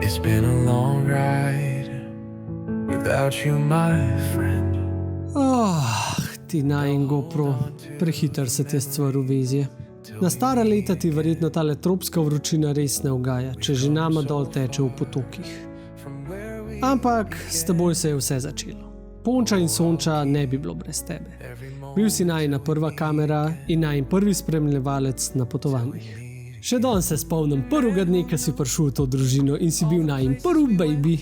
It's been a long ride without you, my friend. Ti najin GoPro, prehiter se ti je stvar uvezje. Na stara leta ti verjetno tale tropska vročina res ne ugaja, če že nama dol teče v potokih. Ampak s teboj se je vse začelo. Ponča in Sonča ne bi bilo brez tebe. Bil si najina prva kamera in najin prvi spremljevalec na potovanjih. Še danes se spomnim prvega dne, ko si prišel v to družino in si bil najin prvi baby.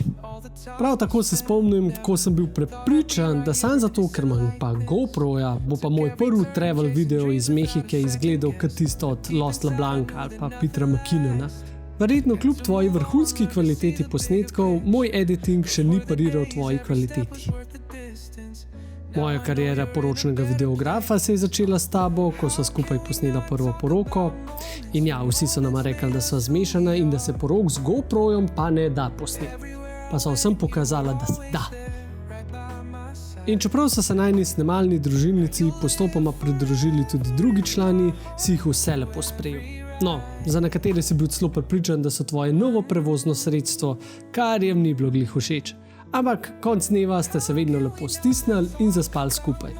Prav tako se spomnim, ko sem bil prepričan, da sam zato, ker imam pa GoPro-ja, bo pa moj prvi travel video iz Mehike izgledal kot tisto od Lost LeBlanc ali pa Petra McKinnona. Verjetno kljub tvoji vrhunski kvaliteti posnetkov, moj editing še ni pariral tvoji kvaliteti. Moja kariera poročnega videografa se je začela s tabo, ko sva skupaj posnela prvo poroko. In ja, vsi so nama rekli, da sva zmešana in da se porok z GoPro-jem pa ne da posneti. Pa so vsem pokazala, da se da. In čeprav so se najni snemalni družilnici postopoma pridružili tudi drugi člani, si jih vse lepo sprejel. No, za nekatere si bil celo prepričan, da so tvoje novo prevozno sredstvo, kar jim ni bilo glih všeč. Ampak konc dneva ste se vedno lepo stisnili in zaspali skupaj.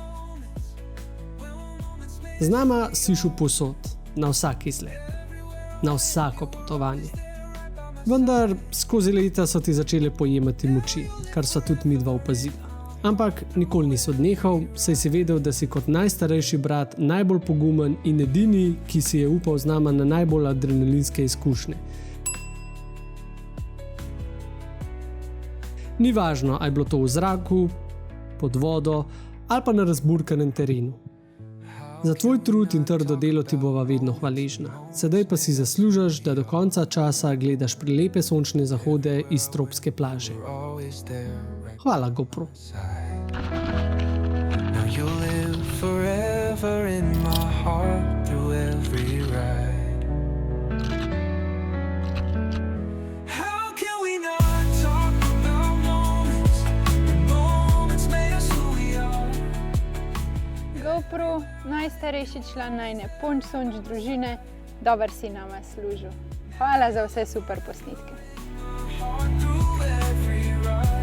Z nama si šel povsod, na vsak izlet, na vsako potovanje. Vendar skozi leta so ti začele pojemati moči, kar sva tudi midva opazila. Ampak nikoli nisi odnehal, saj si vedel, da si kot najstarejši brat najbolj pogumen in edini, ki si je upal z nama na najbolj adrenalinske izkušnje. Ni važno, ali je bilo to v zraku, pod vodo ali pa na razburkanem terenu. Za tvoj trud in trdo delo ti bova vedno hvaležna. Sedaj pa si zaslužiš, da do konca časa gledaš prelepe sončne zahode iz tropske plaže. Hvala, GoPro. Now you live forever in my heart through every ride. How can we not talk about moments? Moments made us who we are. GoPro, najstarejši član najine Sonč družine, dober si nama služil. Hvala za vse super posnetke. Heart through every ride.